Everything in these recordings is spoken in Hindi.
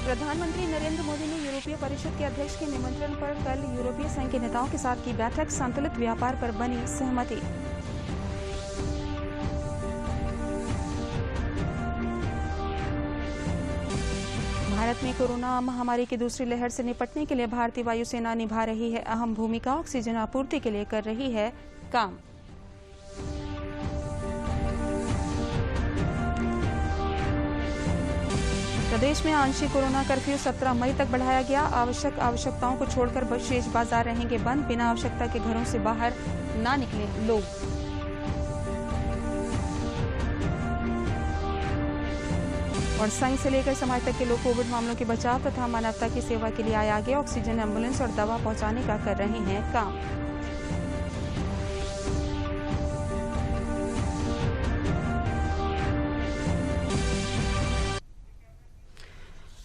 प्रधानमंत्री नरेंद्र मोदी ने यूरोपीय परिषद के अध्यक्ष के निमंत्रण पर कल यूरोपीय संघ के नेताओं के साथ की बैठक। संतुलित व्यापार पर बनी सहमति। भारत में कोरोना महामारी की दूसरी लहर से निपटने के लिए भारतीय वायुसेना निभा रही है अहम भूमिका। ऑक्सीजन आपूर्ति के लिए कर रही है काम। प्रदेश में आंशिक कोरोना कर्फ्यू 17 मई तक बढ़ाया गया। आवश्यकताओं को छोड़कर शेष बाजार रहेंगे बंद। बिना आवश्यकता के घरों से बाहर ना निकले लोग। और संघ से लेकर समाज तक के लोग कोविड मामलों के बचाव तथा मानवता की सेवा के लिए आए आगे। ऑक्सीजन, एम्बुलेंस और दवा पहुंचाने का कर रहे हैं काम।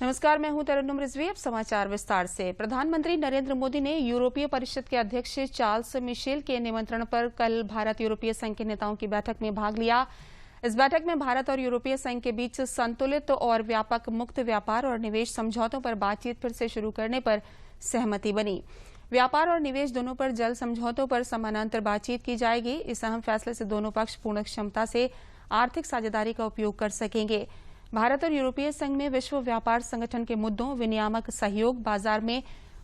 नमस्कार, मैं हूं तरन्नुम रिजवी। अब समाचार विस्तार से। प्रधानमंत्री नरेंद्र मोदी ने यूरोपीय परिषद के अध्यक्ष चार्ल्स मिशेल के निमंत्रण पर कल भारत यूरोपीय संघ के नेताओं की बैठक में भाग लिया। इस बैठक में भारत और यूरोपीय संघ के बीच संतुलित और व्यापक मुक्त व्यापार और निवेश समझौतों पर बातचीत फिर से शुरू करने पर सहमति बनी। व्यापार और निवेश दोनों पर जल समझौतों पर समानांतर बातचीत की जाएगी। इस अहम फैसले से दोनों पक्ष पूर्ण क्षमता से आर्थिक साझेदारी का उपयोग कर सकेंगे। भारत और यूरोपीय संघ में विश्व व्यापार संगठन के मुद्दों, विनियामक सहयोग, बाजार में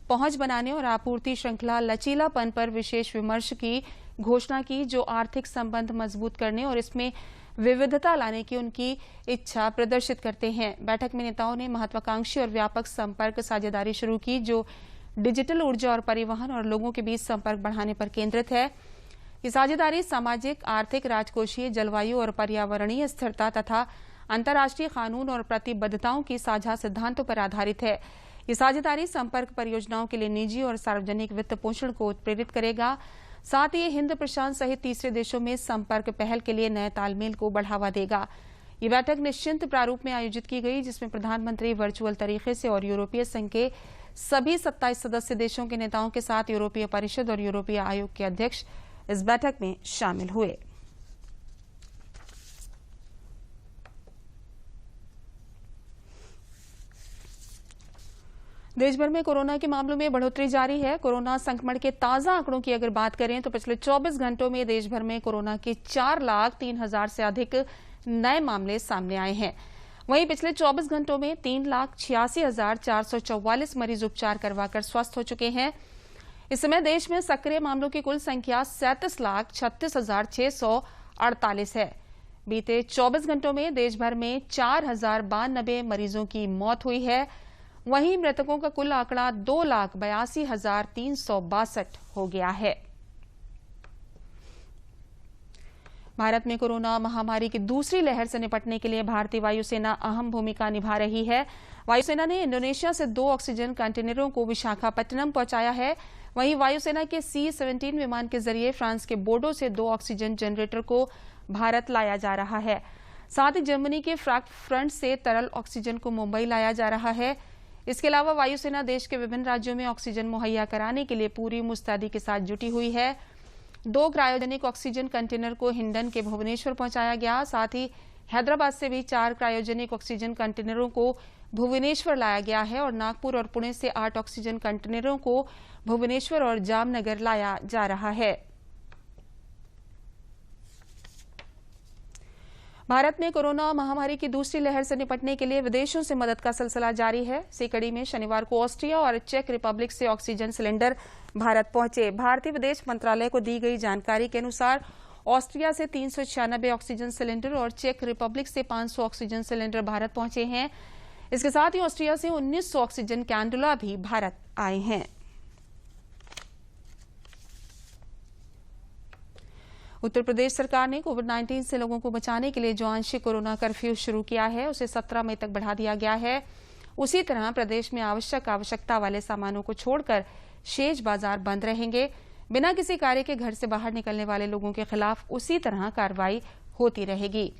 पहुंच बनाने और आपूर्ति श्रृंखला लचीलापन पर विशेष विमर्श की घोषणा की, जो आर्थिक संबंध मजबूत करने और इसमें विविधता लाने की उनकी इच्छा प्रदर्शित करते हैं। बैठक में नेताओं ने महत्वाकांक्षी और व्यापक संपर्क साझेदारी शुरू की, जो डिजिटल ऊर्जा और परिवहन और लोगों के बीच संपर्क बढ़ाने पर केंद्रित है। ये साझेदारी सामाजिक, आर्थिक, राजकोषीय, जलवायु और पर्यावरणीय स्थिरता तथा अंतर्राष्ट्रीय कानून और प्रतिबद्धताओं की साझा सिद्धांतों पर आधारित है। ये साझेदारी संपर्क परियोजनाओं के लिए निजी और सार्वजनिक वित्त पोषण को उत्प्रेरित करेगा। साथ ही ये हिंद प्रशांत सहित तीसरे देशों में संपर्क पहल के लिए नए तालमेल को बढ़ावा देगा। ये बैठक निश्चित प्रारूप में आयोजित की गई, जिसमें प्रधानमंत्री वर्चुअल तरीके से और यूरोपीय संघ के सभी 27 सदस्य देशों के नेताओं के साथ यूरोपीय परिषद और यूरोपीय आयोग के अध्यक्ष इस बैठक में शामिल हुए। देश भर में कोरोना के मामलों में बढ़ोतरी जारी है। कोरोना संक्रमण के ताजा आंकड़ों की अगर बात करें तो पिछले 24 घंटों में देश भर में कोरोना के 4,03,000 से अधिक नए मामले सामने आए हैं। वहीं पिछले 24 घंटों में 3,86,444 मरीज उपचार करवाकर स्वस्थ हो चुके हैं। इस समय देश में सक्रिय मामलों की कुल संख्या 37,36,648 है। बीते 24 घंटों में देश भर में 4,092 मरीजों की मौत हुई है। वहीं मृतकों का कुल आंकड़ा 2,82,362 हो गया है। भारत में कोरोना महामारी की दूसरी लहर से निपटने के लिए भारतीय वायुसेना अहम भूमिका निभा रही है। वायुसेना ने इंडोनेशिया से 2 ऑक्सीजन कंटेनरों को विशाखापट्टनम पहुंचाया है। वहीं वायुसेना के C-17 विमान के जरिए फ्रांस के बोर्डो से 2 ऑक्सीजन जनरेटर को भारत लाया जा रहा है। साथ ही जर्मनी के फ्रैंकफर्ट से तरल ऑक्सीजन को मुंबई लाया जा रहा है। इसके अलावा वायुसेना देश के विभिन्न राज्यों में ऑक्सीजन मुहैया कराने के लिए पूरी मुस्तैदी के साथ जुटी हुई है। 2 क्रायोजेनिक ऑक्सीजन कंटेनर को हिंडन के भुवनेश्वर पहुंचाया गया। साथ ही हैदराबाद से भी 4 क्रायोजेनिक ऑक्सीजन कंटेनरों को भुवनेश्वर लाया गया है और नागपुर और पुणे से 8 ऑक्सीजन कंटेनरों को भुवनेश्वर और जामनगर लाया जा रहा है। भारत में कोरोना महामारी की दूसरी लहर से निपटने के लिए विदेशों से मदद का सिलसिला जारी है। इसी कड़ी में शनिवार को ऑस्ट्रिया और चेक रिपब्लिक से ऑक्सीजन सिलेंडर भारत पहुंचे। भारतीय विदेश मंत्रालय को दी गई जानकारी के अनुसार ऑस्ट्रिया से 396 ऑक्सीजन सिलेंडर और चेक रिपब्लिक से 500 ऑक्सीजन सिलेंडर भारत पहुंचे हैं। इसके साथ ही ऑस्ट्रिया से 1900 ऑक्सीजन कैंडुला भी भारत आए हैं। उत्तर प्रदेश सरकार ने कोविड-19 से लोगों को बचाने के लिए जो आंशिक कोरोना कर्फ्यू शुरू किया है, उसे 17 मई तक बढ़ा दिया गया है। उसी तरह प्रदेश में आवश्यकता वाले सामानों को छोड़कर शेष बाजार बंद रहेंगे। बिना किसी कार्य के घर से बाहर निकलने वाले लोगों के खिलाफ उसी तरह कार्रवाई होती रहेगी।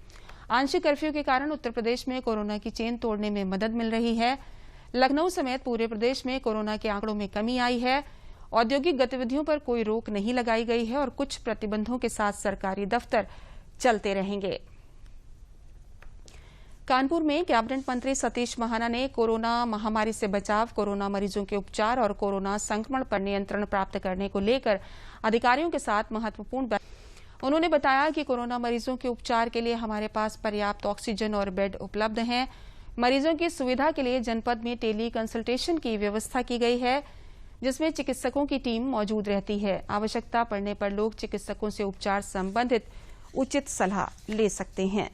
आंशिक कर्फ्यू के कारण उत्तर प्रदेश में कोरोना की चेन तोड़ने में मदद मिल रही है। लखनऊ समेत पूरे प्रदेश में कोरोना के आंकड़ों में कमी आई है। औद्योगिक गतिविधियों पर कोई रोक नहीं लगाई गई है और कुछ प्रतिबंधों के साथ सरकारी दफ्तर चलते रहेंगे। कानपुर में कैबिनेट मंत्री सतीश महाना ने कोरोना महामारी से बचाव, कोरोना मरीजों के उपचार और कोरोना संक्रमण पर नियंत्रण प्राप्त करने को लेकर अधिकारियों के साथ महत्वपूर्ण बैठक। उन्होंने बताया कि कोरोना मरीजों के उपचार के लिए हमारे पास पर्याप्त ऑक्सीजन और बेड उपलब्ध हैं। मरीजों की सुविधा के लिए जनपद में टेली कंसल्टेशन की व्यवस्था की गई है, जिसमें चिकित्सकों की टीम मौजूद रहती है। आवश्यकता पड़ने पर लोग चिकित्सकों से उपचार संबंधित उचित सलाह ले सकते हैं।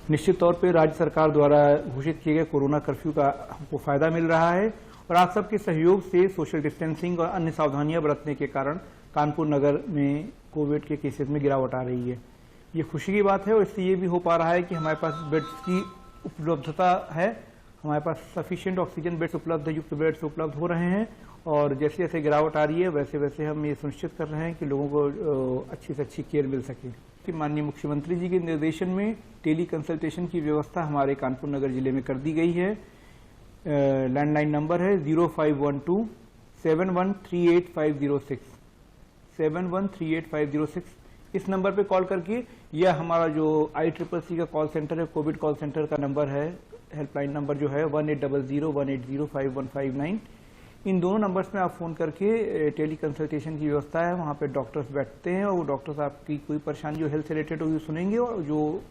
निश्चित तौर पे राज्य सरकार द्वारा घोषित किए गए कोरोना कर्फ्यू का हमको फायदा मिल रहा है और आप सबके सहयोग से सोशल डिस्टेंसिंग और अन्य सावधानियां बरतने के कारण कानपुर नगर में कोविड के केसेस में गिरावट आ रही है। ये खुशी की बात है और इससे ये भी हो पा रहा है कि हमारे पास बेड्स की उपलब्धता है, हमारे पास सफिशिएंट ऑक्सीजन बेड्स उपलब्ध, युक्त बेड्स उपलब्ध हो रहे हैं और जैसे जैसे गिरावट आ रही है वैसे वैसे हम ये सुनिश्चित कर रहे हैं कि लोगों को अच्छी से अच्छी केयर मिल सके। माननीय मुख्यमंत्री जी के निर्देशन में टेली कंसल्टेशन की व्यवस्था हमारे कानपुर नगर जिले में कर दी गई है। लैंडलाइन नंबर है 0512 7138 506। इस नंबर पे कॉल करके या हमारा जो ICCC का कॉल सेंटर है, कोविड कॉल सेंटर का नंबर है, हेल्पलाइन नंबर जो है 1800-180-5159, इन दोनों नंबर्स में आप फोन करके टेली कंसल्टेशन की व्यवस्था है। वहाँ पे डॉक्टर्स बैठते हैं और वो डॉक्टर्स आपकी कोई परेशानी जो हेल्थ से रिलेटेड होगी सुनेंगे और जो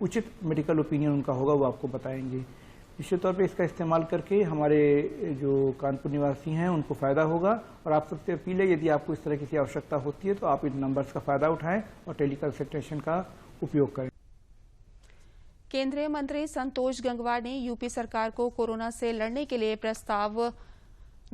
उचित मेडिकल ओपिनियन उनका होगा वो आपको बताएंगे। निश्चित तौर पे इसका इस्तेमाल करके हमारे जो कानपुर निवासी हैं उनको फायदा होगा और आप सबसे अपील है यदि आपको इस तरह की आवश्यकता होती है तो आप इन नंबर्स का फायदा उठाएं और टेली कंसल्टेशन का उपयोग करें। केंद्रीय मंत्री संतोष गंगवार ने यूपी सरकार को कोरोना से लड़ने के लिए प्रस्ताव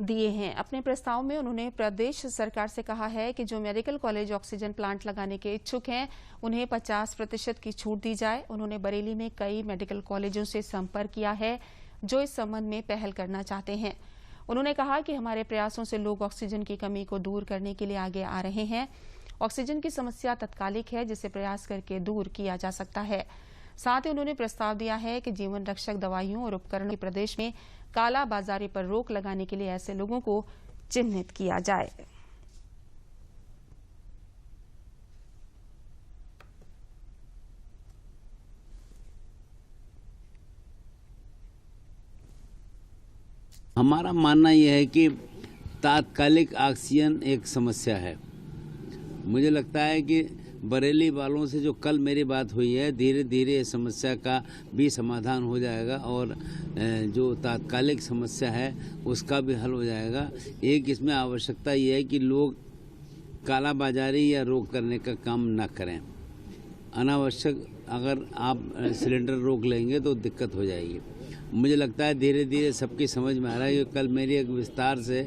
दिए हैं। अपने प्रस्ताव में उन्होंने प्रदेश सरकार से कहा है कि जो मेडिकल कॉलेज ऑक्सीजन प्लांट लगाने के इच्छुक हैं उन्हें 50% की छूट दी जाए। उन्होंने बरेली में कई मेडिकल कॉलेजों से संपर्क किया है जो इस संबंध में पहल करना चाहते हैं। उन्होंने कहा कि हमारे प्रयासों से लोग ऑक्सीजन की कमी को दूर करने के लिए आगे आ रहे हैं। ऑक्सीजन की समस्या तत्कालिक है जिसे प्रयास करके दूर किया जा सकता है। साथ ही उन्होंने प्रस्ताव दिया है कि जीवन रक्षक दवाइयों और उपकरणों की प्रदेश में काला बाजारी पर रोक लगाने के लिए ऐसे लोगों को चिन्हित किया जाए। हमारा मानना यह है कि तात्कालिक ऑक्सीजन एक समस्या है। मुझे लगता है कि बरेली वालों से जो कल मेरी बात हुई है, धीरे धीरे इस समस्या का भी समाधान हो जाएगा और जो तात्कालिक समस्या है उसका भी हल हो जाएगा। एक इसमें आवश्यकता यह है कि लोग कालाबाजारी या रोक करने का काम न करें। अनावश्यक अगर आप सिलेंडर रोक लेंगे तो दिक्कत हो जाएगी। मुझे लगता है धीरे धीरे सबकी समझ में आ रहा है कि कल मेरी एक विस्तार से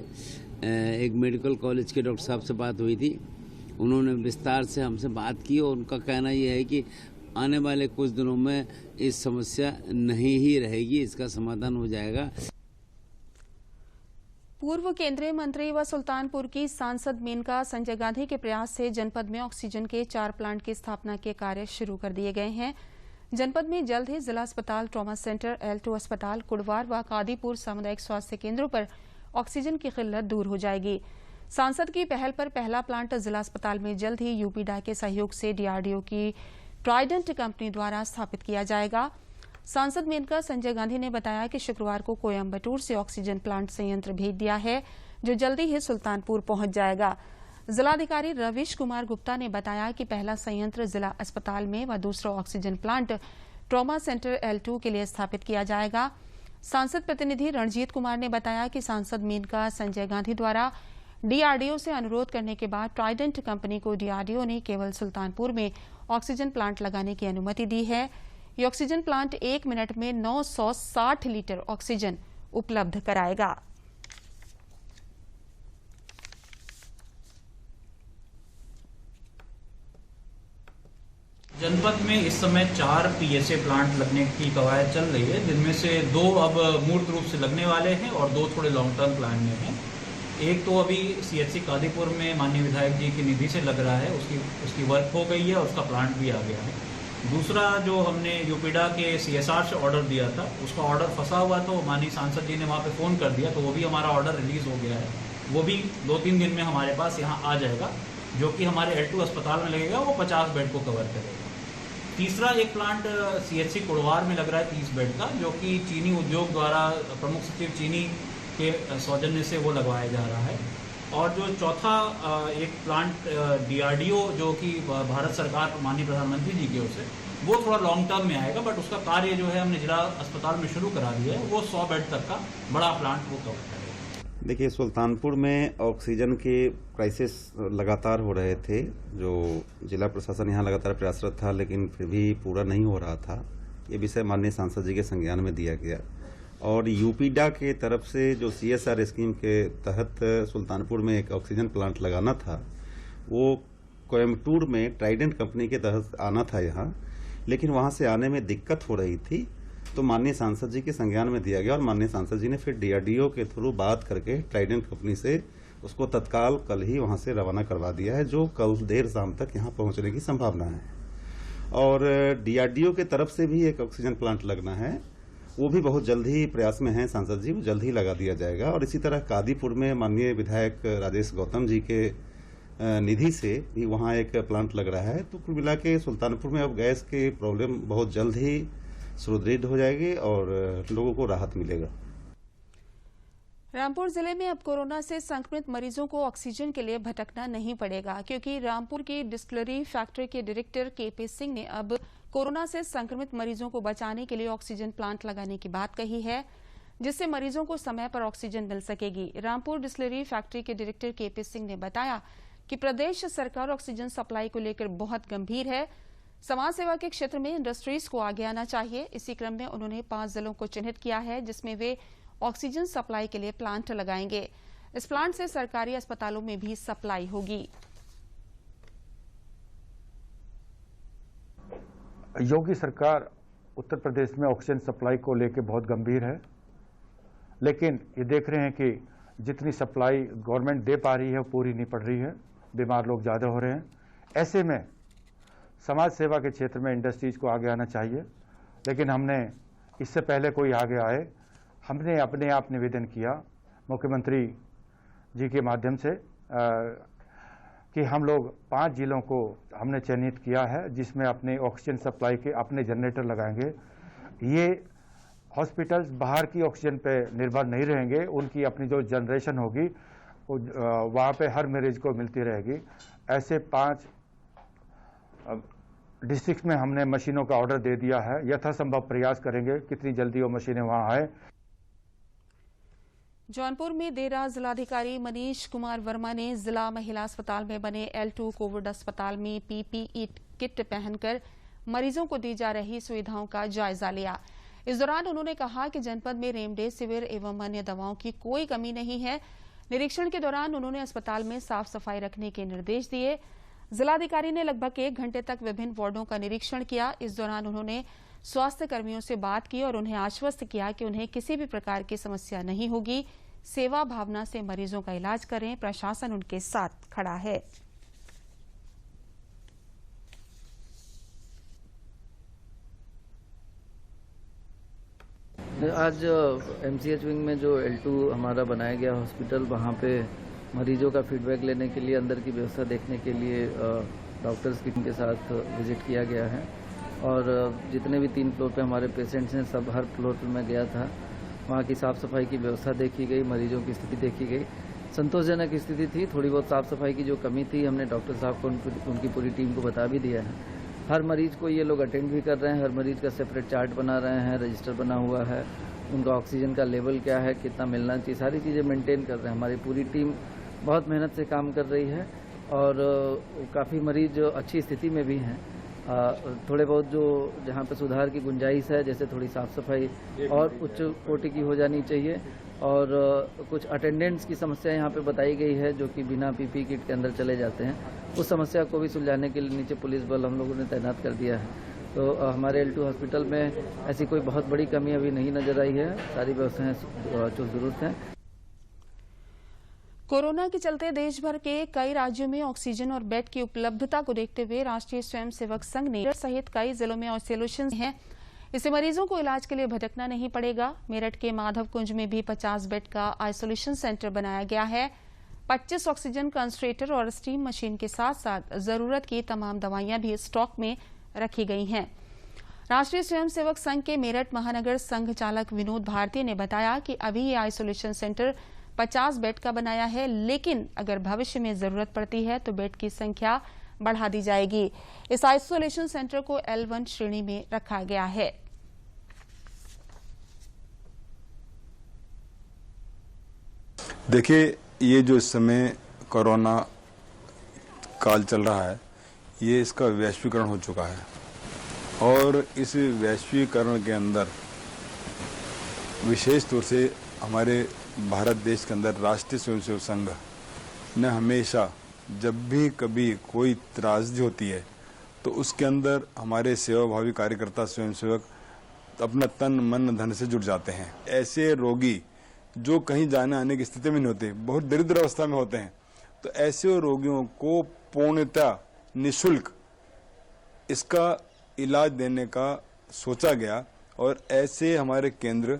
एक मेडिकल कॉलेज के डॉक्टर साहब से बात हुई थी। उन्होंने विस्तार से हमसे बात की और उनका कहना यह है कि आने वाले कुछ दिनों में इस समस्या नहीं ही रहेगी, इसका समाधान हो जाएगा। पूर्व केंद्रीय मंत्री व सुल्तानपुर की सांसद मेनका संजय गांधी के प्रयास से जनपद में ऑक्सीजन के 4 प्लांट की स्थापना के कार्य शुरू कर दिए गए हैं। जनपद में जल्द ही जिला अस्पताल, ट्रॉमा सेंटर, L2 अस्पताल, कुड़वार व कादीपुर सामुदायिक स्वास्थ्य केंद्रों पर ऑक्सीजन की किल्लत दूर हो जाएगी। सांसद की पहल पर पहला प्लांट जिला अस्पताल में जल्द ही यूपीडा के सहयोग से DRDO की ट्राइडेंट कंपनी द्वारा स्थापित किया जाएगा। सांसद मेनका संजय गांधी ने बताया कि शुक्रवार को कोयम्बटूर से ऑक्सीजन प्लांट संयंत्र भेज दिया है जो जल्दी ही सुल्तानपुर पहुंच जाएगा। जिलाधिकारी रविश कुमार गुप्ता ने बताया कि पहला संयंत्र जिला अस्पताल में व दूसरा oxygen plant trauma centre L2 के लिए स्थापित किया जाएगा। सांसद प्रतिनिधि रणजीत कुमार ने बताया कि सांसद मेनका संजय गांधी द्वारा DRDO से अनुरोध करने के बाद ट्राइडेंट कंपनी को DRDO ने केवल सुल्तानपुर में ऑक्सीजन प्लांट लगाने की अनुमति दी है। ये ऑक्सीजन प्लांट 1 मिनट में 960 लीटर ऑक्सीजन उपलब्ध कराएगा। जनपद में इस समय 4 PSA प्लांट लगने की कवायद चल रही है, जिनमें से 2 अब मूर्त रूप से लगने वाले हैं और 2 थोड़े लॉन्ग टर्म प्लान में हैं। एक तो अभी CHC कादीपुर में माननीय विधायक जी की निधि से लग रहा है, उसकी वर्क हो गई है और उसका प्लांट भी आ गया है। दूसरा जो हमने यूपीडा के CSR से ऑर्डर दिया था, उसका ऑर्डर फंसा हुआ तो माननीय सांसद जी ने वहाँ पे फ़ोन कर दिया, तो वो भी हमारा ऑर्डर रिलीज़ हो गया है। वो भी 2-3 दिन में हमारे पास यहाँ आ जाएगा जो कि हमारे L2 अस्पताल में लगेगा, वो 50 बेड को कवर करेगा। तीसरा एक प्लांट CHC कुड़वार में लग रहा है 30 बेड का, जो कि चीनी उद्योग द्वारा प्रमुख सचिव चीनी के सौजन्य से वो लगवाया जा रहा है। और जो चौथा एक प्लांट DRDO जो कि भारत सरकार माननीय प्रधानमंत्री जी की ओर से, वो थोड़ा लॉन्ग टर्म में आएगा, बट उसका कार्य जो है हमने जिला अस्पताल में शुरू करा दिया है। वो 100 बेड तक का बड़ा प्लांट वो कवर करेगा। देखिए, सुल्तानपुर में ऑक्सीजन के क्राइसिस लगातार हो रहे थे, जो जिला प्रशासन यहाँ लगातार प्रयासरत था, लेकिन फिर भी पूरा नहीं हो रहा था। ये विषय माननीय सांसद जी के संज्ञान में दिया गया और यूपीडा के तरफ से जो CSR स्कीम के तहत सुल्तानपुर में एक ऑक्सीजन प्लांट लगाना था, वो कोयम्बटूर में ट्राइडेंट कंपनी के तहत आना था यहाँ, लेकिन वहाँ से आने में दिक्कत हो रही थी, तो माननीय सांसद जी के संज्ञान में दिया गया और माननीय सांसद जी ने फिर DRDO के थ्रू बात करके ट्राइडेंट कंपनी से उसको तत्काल कल ही वहाँ से रवाना करवा दिया है, जो कल देर शाम तक यहाँ पहुँचने की संभावना है। और DRDO के तरफ से भी एक ऑक्सीजन प्लांट लगना है, वो भी बहुत जल्द ही प्रयास में है सांसद जी, वो जल्द ही लगा दिया जाएगा। और इसी तरह कादीपुर में माननीय विधायक राजेश गौतम जी के निधि से भी वहाँ एक प्लांट लग रहा है। तो कुल मिला के सुल्तानपुर में अब गैस के प्रॉब्लम बहुत जल्द ही सुदृढ़ हो जाएगी और लोगों को राहत मिलेगा। रामपुर जिले में अब कोरोना से संक्रमित मरीजों को ऑक्सीजन के लिए भटकना नहीं पड़ेगा, क्योंकि रामपुर की डिस्टिलरी फैक्ट्री के डायरेक्टर KP सिंह ने अब कोरोना से संक्रमित मरीजों को बचाने के लिए ऑक्सीजन प्लांट लगाने की बात कही है, जिससे मरीजों को समय पर ऑक्सीजन मिल सकेगी। रामपुर डिस्टिलरी फैक्ट्री के डायरेक्टर KP सिंह ने बताया कि प्रदेश सरकार ऑक्सीजन सप्लाई को लेकर बहुत गंभीर है। समाज सेवा के क्षेत्र में इंडस्ट्रीज को आगे आना चाहिए। इसी क्रम में उन्होंने 5 जिलों को चिन्हित किया है, जिसमें वे ऑक्सीजन सप्लाई के लिए प्लांट लगाएंगे। इस प्लांट से सरकारी अस्पतालों में भी सप्लाई होगी। योगी सरकार उत्तर प्रदेश में ऑक्सीजन सप्लाई को लेकर बहुत गंभीर है, लेकिन ये देख रहे हैं कि जितनी सप्लाई गवर्नमेंट दे पा रही है वो पूरी नहीं पड़ रही है, बीमार लोग ज़्यादा हो रहे हैं। ऐसे में समाज सेवा के क्षेत्र में इंडस्ट्रीज को आगे आना चाहिए, लेकिन हमने इससे पहले कोई आगे आए, हमने अपने आप निवेदन किया मुख्यमंत्री जी के माध्यम से कि हम लोग 5 जिलों को हमने चयनित किया है, जिसमें अपने ऑक्सीजन सप्लाई के अपने जनरेटर लगाएंगे। ये हॉस्पिटल्स बाहर की ऑक्सीजन पे निर्भर नहीं रहेंगे, उनकी अपनी जो जनरेशन होगी वहाँ पे हर मरीज को मिलती रहेगी। ऐसे 5 डिस्ट्रिक्ट में हमने मशीनों का ऑर्डर दे दिया है। यथासंभव प्रयास करेंगे कितनी जल्दी वो मशीनें वहाँ आए। जौनपुर में देर रात जिलाधिकारी मनीष कुमार वर्मा ने जिला महिला अस्पताल में बने L2 कोविड अस्पताल में PPE किट पहनकर मरीजों को दी जा रही सुविधाओं का जायजा लिया। इस दौरान उन्होंने कहा कि जनपद में रेमडेसिविर एवं अन्य दवाओं की कोई कमी नहीं है। निरीक्षण के दौरान उन्होंने अस्पताल में साफ सफाई रखने के निर्देश दिए। जिलाधिकारी ने लगभग 1 घंटे तक विभिन्न वार्डों का निरीक्षण किया। इस दौरान उन्होंने स्वास्थ्य कर्मियों से बात की और उन्हें आश्वस्त किया कि उन्हें किसी भी प्रकार की समस्या नहीं होगी। सेवा भावना से मरीजों का इलाज करें, प्रशासन उनके साथ खड़ा है। आज MCH विंग में जो L2 हमारा बनाया गया हॉस्पिटल, वहाँ पे मरीजों का फीडबैक लेने के लिए, अंदर की व्यवस्था देखने के लिए डॉक्टर्स की टीम के साथ विजिट किया गया है। और जितने भी 3 फ्लोर पे हमारे पेशेंट्स हैं, सब हर फ्लोर पे मैं गया था, वहाँ की साफ़ सफाई की व्यवस्था देखी गई, मरीजों की स्थिति देखी गई। संतोषजनक स्थिति थी। थोड़ी बहुत साफ़ सफाई की जो कमी थी, हमने डॉक्टर साहब को उनकी पूरी टीम को बता भी दिया है। हर मरीज को ये लोग अटेंड भी कर रहे हैं, हर मरीज का सेपरेट चार्ट बना रहे हैं, रजिस्टर बना हुआ है, उनका ऑक्सीजन का लेवल क्या है, कितना मिलना चाहिए, सारी चीज़ें मेंटेन कर रहे हैं। हमारी पूरी टीम बहुत मेहनत से काम कर रही है और काफ़ी मरीज अच्छी स्थिति में भी हैं। थोड़े बहुत जो जहाँ पे सुधार की गुंजाइश है, जैसे थोड़ी साफ़ सफाई और उच्च कोटि की हो जानी चाहिए, और कुछ अटेंडेंट्स की समस्या यहाँ पे बताई गई है जो कि बिना PPE किट के अंदर चले जाते हैं। उस समस्या को भी सुलझाने के लिए नीचे पुलिस बल हम लोगों ने तैनात कर दिया है। तो हमारे L2 हॉस्पिटल में ऐसी कोई बहुत बड़ी कमी अभी नहीं नजर आई है, सारी व्यवस्थाएं चुस्त दुरुस्त हैं। कोरोना के चलते देश भर के कई राज्यों में ऑक्सीजन और बेड की उपलब्धता को देखते हुए राष्ट्रीय स्वयंसेवक संघ ने मेरठ सहित कई जिलों में आइसोलेशन हैं। इससे मरीजों को इलाज के लिए भटकना नहीं पड़ेगा। मेरठ के माधव कुंज में भी 50 बेड का आइसोलेशन सेंटर बनाया गया है। 25 ऑक्सीजन कंसंट्रेटर और स्टीम मशीन के साथ साथ जरूरत की तमाम दवाइयां भी स्टॉक में रखी गई हैं। राष्ट्रीय स्वयंसेवक संघ के मेरठ महानगर संघ चालक विनोद भारती ने बताया कि अभी ये आइसोलेशन सेंटर 50 बेड का बनाया है, लेकिन अगर भविष्य में जरूरत पड़ती है तो बेड की संख्या बढ़ा दी जाएगी। इस आइसोलेशन सेंटर को L1 श्रेणी में रखा गया है। देखिए, ये जो इस समय कोरोना काल चल रहा है, ये इसका वैश्वीकरण हो चुका है और इस वैश्वीकरण के अंदर विशेष तौर से हमारे भारत देश के अंदर राष्ट्रीय स्वयंसेवक संघ ने हमेशा जब भी कभी कोई त्रासदी होती है तो उसके अंदर हमारे सेवाभावी कार्यकर्ता स्वयंसेवक अपना तन मन धन से जुट जाते हैं। ऐसे रोगी जो कहीं जाने आने की स्थिति में नहीं होते, बहुत दरिद्र अवस्था में होते हैं, तो ऐसे रोगियों को पूर्णतः निःशुल्क इसका इलाज देने का सोचा गया और ऐसे हमारे केंद्र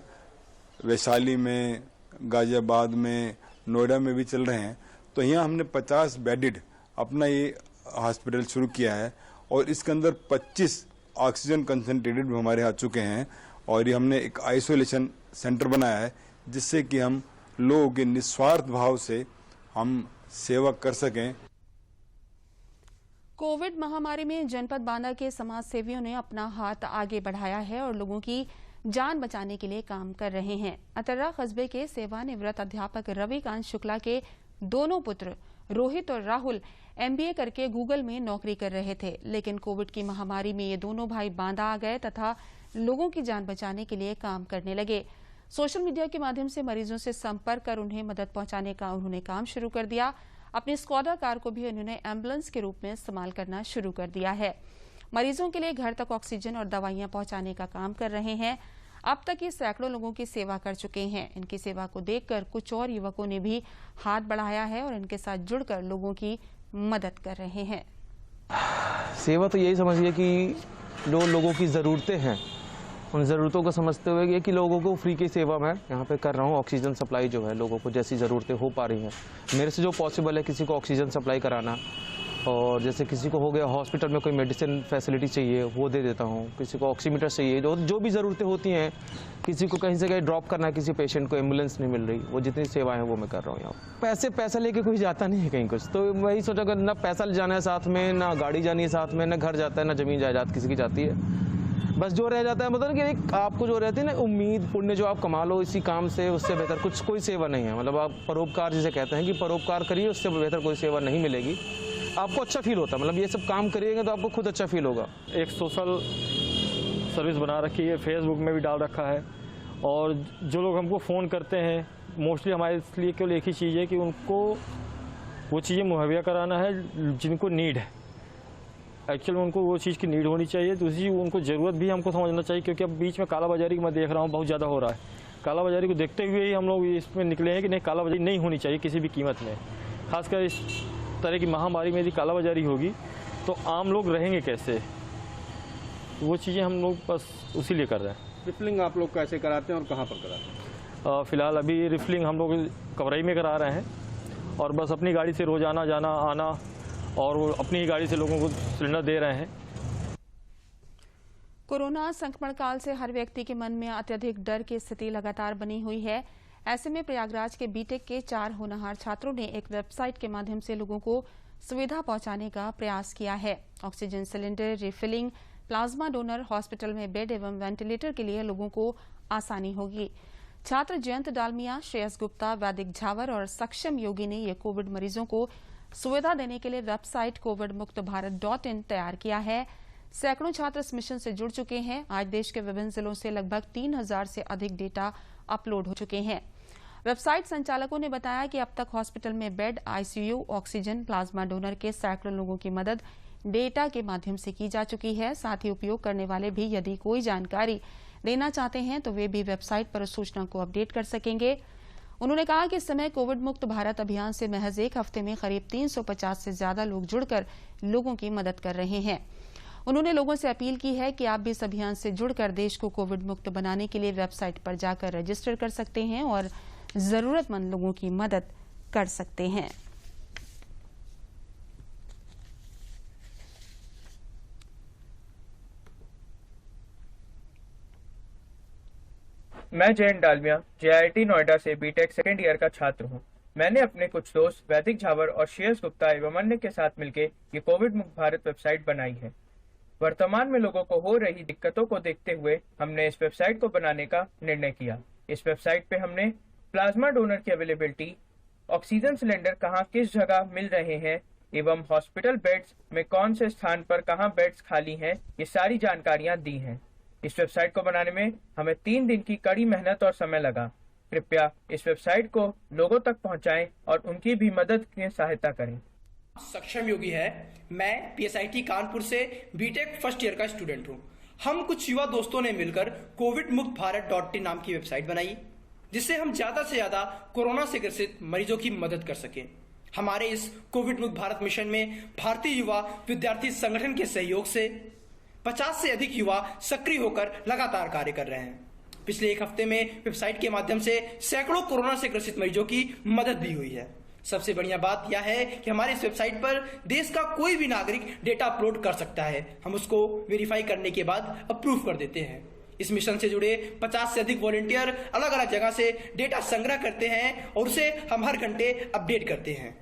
वैशाली में, गाजियाबाद में, नोएडा में भी चल रहे हैं। तो यहाँ हमने 50 बेडेड अपना ये हॉस्पिटल शुरू किया है और इसके अंदर 25 ऑक्सीजन कंसंट्रेटेड भी हमारे आ चुके हैं और ये हमने एक आइसोलेशन सेंटर बनाया है जिससे कि हम लोगों के निस्वार्थ भाव से हम सेवा कर सकें। कोविड महामारी में जनपद बांदा के समाज सेवियों ने अपना हाथ आगे बढ़ाया है और लोगों की जान बचाने के लिए काम कर रहे हैं। अतर्रा कस्बे के सेवानिवृत्त अध्यापक रविकांत शुक्ला के दोनों पुत्र रोहित और राहुल MBA करके गूगल में नौकरी कर रहे थे, लेकिन कोविड की महामारी में ये दोनों भाई बांदा आ गए तथा लोगों की जान बचाने के लिए काम करने लगे। सोशल मीडिया के माध्यम से मरीजों से संपर्क कर उन्हें मदद पहुंचाने का उन्होंने काम शुरू कर दिया। अपनी स्क्वाडा कार को भी उन्होंने एम्बुलेंस के रूप में इस्तेमाल करना शुरू कर दिया है। मरीजों के लिए घर तक ऑक्सीजन और दवाइयां पहुंचाने का काम कर रहे हैं। अब तक ये सैकड़ों लोगों की सेवा कर चुके हैं। इनकी सेवा को देखकर कुछ और युवकों ने भी हाथ बढ़ाया है और इनके साथ जुड़कर लोगों की मदद कर रहे हैं। सेवा तो यही समझिए कि जो लोगों की ज़रूरतें हैं उन ज़रूरतों को समझते हुए कि लोगों को फ्री की सेवा मैं यहाँ पे कर रहा हूँ। ऑक्सीजन सप्लाई जो है लोगों को जैसी ज़रूरतें हो पा रही हैं, मेरे से जो पॉसिबल है किसी को ऑक्सीजन सप्लाई कराना, और जैसे किसी को हो गया हॉस्पिटल में कोई मेडिसिन फैसिलिटी चाहिए वो दे देता हूँ, किसी को ऑक्सीमीटर चाहिए, जो भी ज़रूरतें होती हैं, किसी को कहीं से कहीं ड्रॉप करना है, किसी पेशेंट को एम्बुलेंस नहीं मिल रही, वो जितनी सेवाएं हैं वो मैं कर रहा हूँ यहाँ। पैसा लेके कोई जाता नहीं है कहीं कुछ, तो वही सोचा अगर ना पैसा ले जाना है साथ में, ना गाड़ी जानी है साथ में, ना घर जाता है, ना ज़मीन जायदाद किसी की जाती है। बस जो रह जाता है मतलब कि एक आपको जो रहती है ना उम्मीद पुण्य जो आप कमा लो इसी काम से, उससे बेहतर कुछ कोई सेवा नहीं है। मतलब आप परोपकार जिसे कहते हैं कि परोपकार करिए, उससे बेहतर कोई सेवा नहीं मिलेगी। आपको अच्छा फील होता है, मतलब ये सब काम करिएगा तो आपको खुद अच्छा फील होगा। एक सोशल सर्विस बना रखी है, फेसबुक में भी डाल रखा है, और जो लोग हमको फ़ोन करते हैं मोस्टली हमारे लिए केवल एक ही चीज़ है कि उनको वो चीज़ें मुहैया कराना है जिनको नीड है। एक्चुअल में उनको वो चीज़ की नीड होनी चाहिए, दूसरी उनको ज़रूरत भी हमको समझना चाहिए, क्योंकि अब बीच में कालाबाजारी मैं देख रहा हूँ बहुत ज़्यादा हो रहा है। कालाबाजारी को देखते हुए ही हम लोग इसमें निकले हैं कि नहीं, कालाबाजारी नहीं होनी चाहिए किसी भी कीमत में। खासकर इस तरह की महामारी में यदि कालाबाजारी होगी तो आम लोग रहेंगे कैसे, वो चीज़ें हम लोग बस उसी लिए कर रहे हैं। रिफिलिंग आप लोग कैसे कराते हैं और कहाँ पर कराते हैं? फ़िलहाल अभी रिफिलिंग हम लोग कवरई में करा रहे हैं और बस अपनी गाड़ी से रोज़ाना जाना आना, और वो अपनी ही गाड़ी से लोगों को सिलेंडर दे रहे हैं। कोरोना संक्रमण काल से हर व्यक्ति के मन में अत्यधिक डर की स्थिति लगातार बनी हुई है। ऐसे में प्रयागराज के बीटेक के 4 होनहार छात्रों ने एक वेबसाइट के माध्यम से लोगों को सुविधा पहुंचाने का प्रयास किया है। Oxygen cylinder, refilling, plasma donor, hospital में बेड एवं वेंटिलेटर के लिए लोगों को आसानी होगी। छात्र जयंत डालमिया, श्रेयस गुप्ता, वैदिक झावर और सक्षम योगी ने ये कोविड मरीजों को सुविधा देने के लिए वेबसाइट covidmuktbharat.in तैयार किया है। सैकड़ों छात्र इस मिशन से जुड़ चुके हैं। आज देश के विभिन्न जिलों से लगभग 3000 से अधिक डेटा अपलोड हो चुके हैं। वेबसाइट संचालकों ने बताया कि अब तक हॉस्पिटल में bed, ICU, oxygen, plasma donor के सैकड़ों लोगों की मदद डेटा के माध्यम से की जा चुकी है। साथ ही उपयोग करने वाले भी यदि कोई जानकारी देना चाहते हैं तो वे भी वेबसाइट पर उस सूचना को अपडेट कर सकेंगे। उन्होंने कहा कि इस समय कोविड मुक्त भारत अभियान से महज एक हफ्ते में करीब 350 से ज्यादा लोग जुड़कर लोगों की मदद कर रहे हैं। उन्होंने लोगों से अपील की है कि आप भी इस अभियान से जुड़कर देश को कोविड मुक्त बनाने के लिए वेबसाइट पर जाकर रजिस्टर कर सकते हैं और जरूरतमंद लोगों की मदद कर सकते हैं। मैं जयंत डालमिया JIT नोएडा से बीटेक सेकेंड ईयर का छात्र हूँ। मैंने अपने कुछ दोस्त वैदिक झावर और श्रेयस गुप्ता एवं अन्य के साथ मिलकर ये कोविड मुक्त भारत वेबसाइट बनाई है। वर्तमान में लोगों को हो रही दिक्कतों को देखते हुए हमने इस वेबसाइट को बनाने का निर्णय किया। इस वेबसाइट पे हमने प्लाज्मा डोनर की अवेलेबिलिटी, ऑक्सीजन सिलेंडर कहाँ किस जगह मिल रहे हैं एवं हॉस्पिटल बेड्स में कौन से स्थान पर कहाँ बेड्स खाली हैं, ये सारी जानकारियाँ दी हैं। इस वेबसाइट को बनाने में हमें 3 दिन की कड़ी मेहनत और समय लगा। कृपया इस वेबसाइट को लोगों तक पहुंचाएं और उनकी भी मदद में सहायता करें। सक्षम योगी है। मैं PSIT कानपुर से बीटेक फर्स्ट ईयर का स्टूडेंट हूँ। हम कुछ युवा दोस्तों ने मिलकर कोविड मुक्त भारत .in नाम की वेबसाइट बनाई, जिससे हम ज्यादा से ज्यादा कोरोना से ग्रसित मरीजों की मदद कर सकें। हमारे इस कोविड मुक्त भारत मिशन में भारतीय युवा विद्यार्थी संगठन के सहयोग से 50 से अधिक युवा सक्रिय होकर लगातार कार्य कर रहे हैं। पिछले 1 हफ्ते में वेबसाइट के माध्यम से सैकड़ों कोरोना से ग्रसित मरीजों की मदद भी हुई है। सबसे बढ़िया बात यह है कि हमारे इस वेबसाइट पर देश का कोई भी नागरिक डेटा अपलोड कर सकता है। हम उसको वेरीफाई करने के बाद अप्रूव कर देते हैं। इस मिशन से जुड़े 50 से अधिक वॉलंटियर अलग अलग जगह से डेटा संग्रह करते हैं और उसे हम हर घंटे अपडेट करते हैं।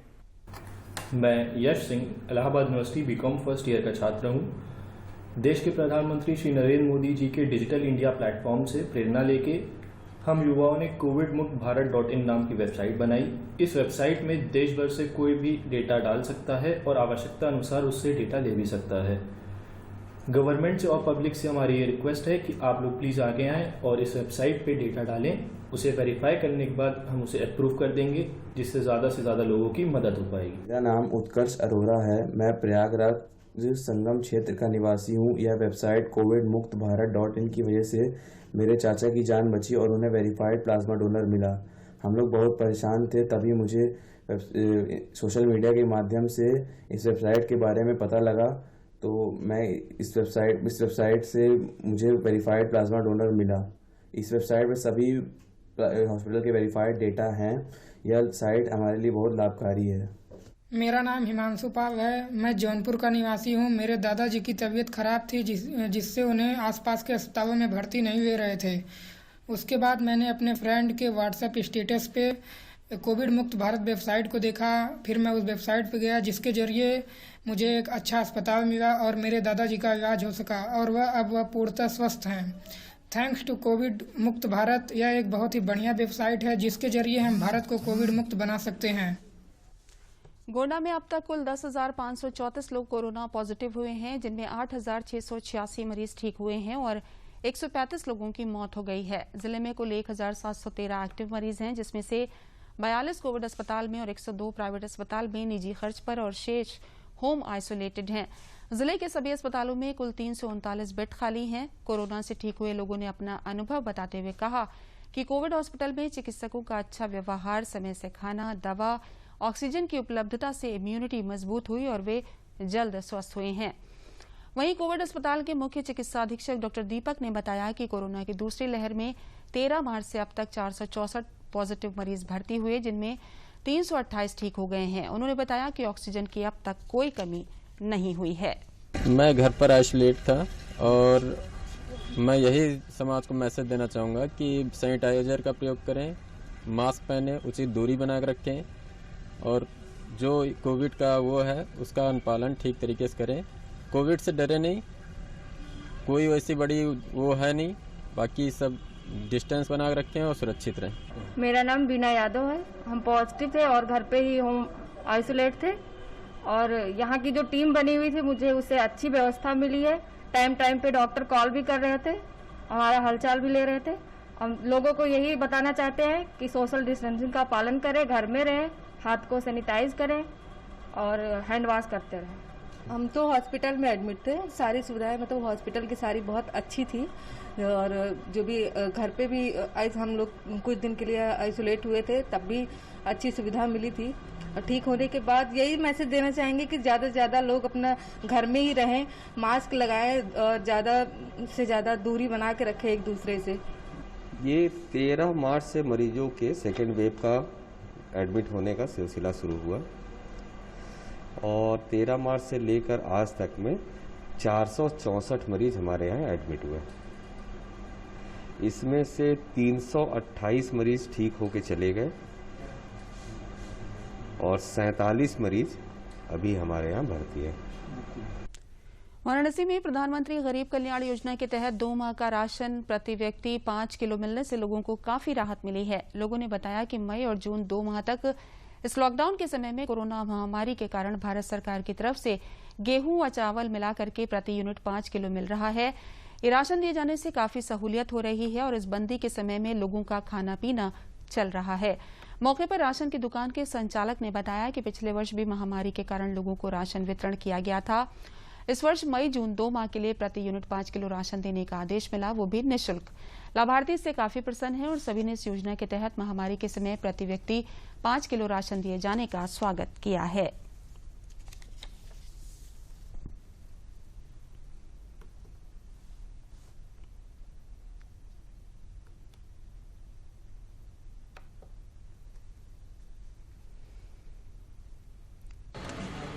मैं Yash Singh Allahabad university BCom first year का छात्र हूँ। देश के प्रधानमंत्री श्री नरेंद्र मोदी जी के डिजिटल इंडिया प्लेटफॉर्म से प्रेरणा लेके हम युवाओं ने कोविड मुक्त भारत .in नाम की वेबसाइट बनाई। इस वेबसाइट में देश भर से कोई भी डेटा डाल सकता है और आवश्यकता अनुसार उससे डेटा ले भी सकता है। गवर्नमेंट से और पब्लिक से हमारी ये रिक्वेस्ट है कि आप लोग प्लीज़ आगे आएँ और इस वेबसाइट पे डेटा डालें। उसे वेरीफाई करने के बाद हम उसे अप्रूव कर देंगे, जिससे ज़्यादा से ज़्यादा लोगों की मदद हो पाएगी। मेरा नाम उत्कर्ष अरोरा है। मैं प्रयागराज संगम क्षेत्र का निवासी हूँ। यह वेबसाइट कोविड मुक्त भारत .in की वजह से मेरे चाचा की जान बची और उन्हें वेरीफाइड प्लाज्मा डोनर मिला। हम लोग बहुत परेशान थे, तभी मुझे सोशल मीडिया के माध्यम से इस वेबसाइट के बारे में पता लगा। तो मैं इस वेबसाइट से मुझे वेरीफाइड प्लाज्मा डोनर मिला। इस वेबसाइट में सभी हॉस्पिटल के वेरीफाइड डेटा हैं। यह साइट हमारे लिए बहुत लाभकारी है। मेरा नाम हिमांशु पाल है। मैं जौनपुर का निवासी हूँ। मेरे दादाजी की तबीयत खराब थी, जिससे उन्हें आसपास के अस्पतालों में भर्ती नहीं ले रहे थे। उसके बाद मैंने अपने फ्रेंड के व्हाट्सएप स्टेटस पे कोविड मुक्त भारत वेबसाइट को देखा। फिर मैं उस वेबसाइट पे गया, जिसके जरिए मुझे एक अच्छा अस्पताल मिला और मेरे दादाजी का इलाज हो सका और वह पूर्णतः स्वस्थ हैं। थैंक्स टू कोविड मुक्त भारत। यह एक बहुत ही बढ़िया वेबसाइट है, जिसके जरिए हम भारत को कोविड मुक्त बना सकते हैं। गोंडा में अब तक कुल 10,534 लोग कोरोना पॉजिटिव हुए हैं, जिनमें 8,686 मरीज ठीक हुए हैं और 135 लोगों की मौत हो गई है। जिले में कुल 1,713 एक्टिव मरीज हैं, जिसमें से 42 कोविड अस्पताल में और 102 प्राइवेट अस्पताल में निजी खर्च पर और शेष होम आइसोलेटेड हैं। जिले के सभी अस्पतालों में कुल 339 बेड खाली हैं। कोरोना से ठीक हुए लोगों ने अपना अनुभव बताते हुए कहा कि कोविड हॉस्पिटल में चिकित्सकों का अच्छा व्यवहार, समय से खाना, दवा, ऑक्सीजन की उपलब्धता से इम्यूनिटी मजबूत हुई और वे जल्द स्वस्थ हुए हैं। वहीं कोविड अस्पताल के मुख्य चिकित्सा अधीक्षक डॉक्टर दीपक ने बताया कि कोरोना की दूसरी लहर में 13 मार्च से अब तक 464 पॉजिटिव मरीज भर्ती हुए, जिनमें 328 ठीक हो गए हैं। उन्होंने बताया कि ऑक्सीजन की अब तक कोई कमी नहीं हुई है। मैं घर पर आइसोलेट था और मैं यही समाज को मैसेज देना चाहूँगा कि सैनिटाइजर का प्रयोग करें, मास्क पहने, उचित दूरी बनाकर रखें और जो कोविड का वो है उसका अनुपालन ठीक तरीके से करें। कोविड से डरे नहीं, कोई वैसी बड़ी वो है नहीं, बाकी सब डिस्टेंस बना के रखें और सुरक्षित रहें। मेरा नाम बीना यादव है। हम पॉजिटिव थे और घर पे ही होम आइसोलेट थे और यहाँ की जो टीम बनी हुई थी, मुझे उससे अच्छी व्यवस्था मिली है। टाइम टाइम पे डॉक्टर कॉल भी कर रहे थे, हमारा हालचाल भी ले रहे थे। हम लोगों को यही बताना चाहते हैं कि सोशल डिस्टेंसिंग का पालन करें, घर में रहें, हाथ को सैनिटाइज करें और हैंड वॉश करते रहें। हम तो हॉस्पिटल में एडमिट थे। सारी सुविधाएं मतलब हॉस्पिटल की सारी बहुत अच्छी थी और जो भी घर पे भी हम लोग कुछ दिन के लिए आइसोलेट हुए थे, तब भी अच्छी सुविधा मिली थी। और ठीक होने के बाद यही मैसेज देना चाहेंगे कि ज़्यादा से ज़्यादा लोग अपना घर में ही रहें, मास्क लगाएं और ज़्यादा से ज़्यादा दूरी बना के रखें एक दूसरे से। ये 13 मार्च से मरीजों के सेकेंड वेव का एडमिट होने का सिलसिला शुरू हुआ और 13 मार्च से लेकर आज तक में 464 मरीज हमारे यहाँ एडमिट हुए। इसमें से 328 मरीज ठीक होके चले गए और 47 मरीज अभी हमारे यहाँ भर्ती है। वाराणसी में प्रधानमंत्री गरीब कल्याण योजना के तहत 2 माह का राशन प्रति व्यक्ति 5 किलो मिलने से लोगों को काफी राहत मिली है। लोगों ने बताया कि मई और जून 2 माह तक इस लॉकडाउन के समय में कोरोना महामारी के कारण भारत सरकार की तरफ से गेहूं व चावल मिलाकर के प्रति यूनिट 5 किलो मिल रहा है। ये राशन दिए जाने से काफी सहूलियत हो रही है और इस बंदी के समय में लोगों का खाना पीना चल रहा है। मौके पर राशन की दुकान के संचालक ने बताया कि पिछले वर्ष भी महामारी के कारण लोगों को राशन वितरण किया गया था। इस वर्ष मई जून 2 माह के लिए प्रति यूनिट 5 किलो राशन देने का आदेश मिला, वो भी निःशुल्क। लाभार्थी इससे काफी प्रसन्न है और सभी ने इस योजना के तहत महामारी के समय प्रति व्यक्ति 5 किलो राशन दिए जाने का स्वागत किया है।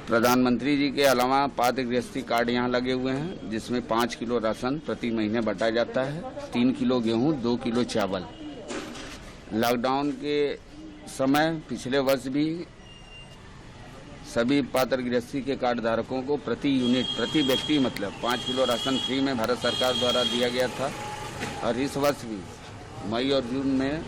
प्रधानमंत्री जी के अलावा पात्र गृहस्थी कार्ड यहाँ लगे हुए हैं, जिसमें 5 किलो राशन प्रति महीने बांटा जाता है, 3 किलो गेहूं, 2 किलो चावल। लॉकडाउन के समय पिछले वर्ष भी सभी पात्र गृहस्थी के कार्ड धारकों को प्रति यूनिट, प्रति व्यक्ति मतलब 5 किलो राशन फ्री में भारत सरकार द्वारा दिया गया था और इस वर्ष भी मई और जून में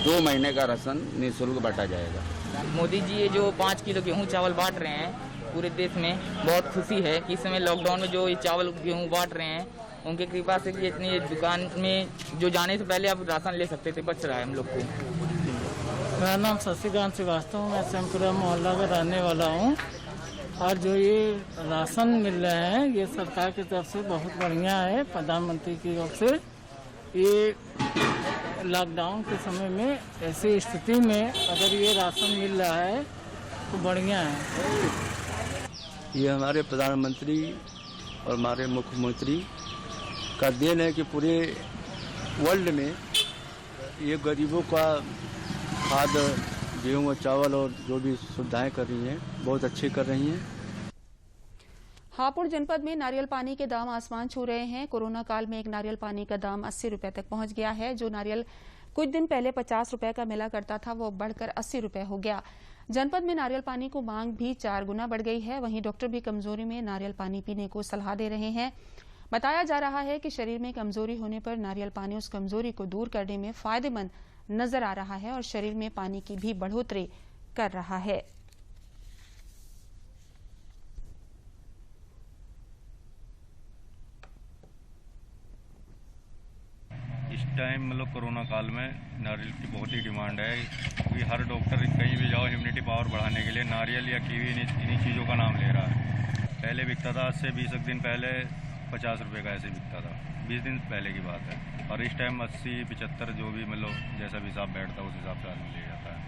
2 महीने का राशन निःशुल्क बांटा जाएगा। मोदी जी ये जो 5 किलो गेहूं चावल बांट रहे हैं पूरे देश में, बहुत खुशी है कि इस समय लॉकडाउन में जो ये चावल गेहूं बांट रहे हैं उनके कृपा से कि इतनी दुकान में जो जाने से पहले आप राशन ले सकते थे, बच रहा है हम लोग को। मेरा नाम शशिकांत श्रीवास्तव, मैं श्यामपुरा मोहल्ला का रहने वाला हूँ और जो ये राशन मिल रहे हैं ये सरकार की तरफ से बहुत बढ़िया है। प्रधानमंत्री की ओर से ये लॉकडाउन के समय में ऐसी स्थिति में अगर ये राशन मिल रहा है तो बढ़िया है। ये हमारे प्रधानमंत्री और हमारे मुख्यमंत्री का देन है कि पूरे वर्ल्ड में ये गरीबों का खाद्य, गेहूं और चावल और जो भी सुविधाएं कर रही हैं बहुत अच्छी कर रही हैं। हापुड़ जनपद में नारियल पानी के दाम आसमान छू रहे हैं। कोरोना काल में एक नारियल पानी का दाम 80 रुपए तक पहुंच गया है। जो नारियल कुछ दिन पहले 50 रुपए का मिला करता था वो बढ़कर 80 रुपए हो गया। जनपद में नारियल पानी को मांग भी 4 गुना बढ़ गई है। वहीं डॉक्टर भी कमजोरी में नारियल पानी पीने को सलाह दे रहे हैं। बताया जा रहा है कि शरीर में कमजोरी होने पर नारियल पानी उस कमजोरी को दूर करने में फायदेमंद नजर आ रहा है और शरीर में पानी की भी बढ़ोतरी कर रहा है। इस टाइम मतलब कोरोना काल में नारियल की बहुत ही डिमांड है, क्योंकि हर डॉक्टर कहीं भी जाओ इम्यूनिटी पावर बढ़ाने के लिए नारियल या कीवी इन्हीं चीज़ों का नाम ले रहा है। पहले बिकता था, आज से 20 दिन पहले 50 रुपये का ऐसे बिकता था, 20 दिन पहले की बात है। और इस टाइम 80, 75 जो भी मतलब जैसा भी हिसाब बैठता है उस हिसाब से आदमी ले जाता है।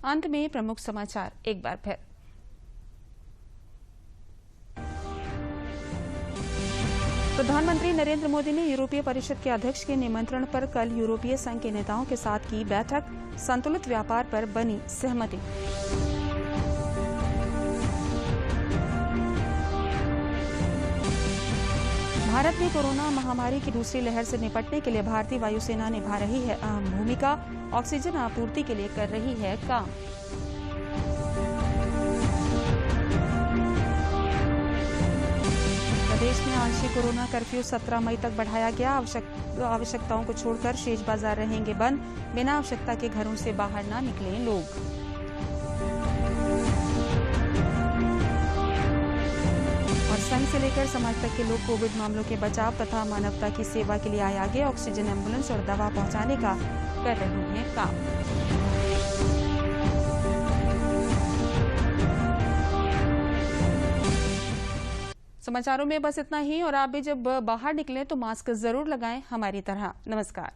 अंत में प्रमुख समाचार एक बार फिर। प्रधानमंत्री नरेंद्र मोदी ने यूरोपीय परिषद के अध्यक्ष के निमंत्रण पर कल यूरोपीय संघ के नेताओं के साथ की बैठक, संतुलित व्यापार पर बनी सहमति। भारत में कोरोना महामारी की दूसरी लहर से निपटने के लिए भारतीय वायुसेना निभा रही है अहम भूमिका, ऑक्सीजन आपूर्ति के लिए कर रही है काम। प्रदेश में आंशिक कोरोना कर्फ्यू 17 मई तक बढ़ाया गया। आवश्यकताओं को छोड़कर शेष बाजार रहेंगे बंद। बिना आवश्यकता के घरों से बाहर ना निकलें लोग। और संघ से लेकर समाज तक के लोग कोविड मामलों के बचाव तथा मानवता की सेवा के लिए आए आगे। ऑक्सीजन एम्बुलेंस और दवा पहुंचाने का कर रहे हैं काम। समाचारों में बस इतना ही और आप भी जब बाहर निकलें तो मास्क जरूर लगाएं हमारी तरह। नमस्कार।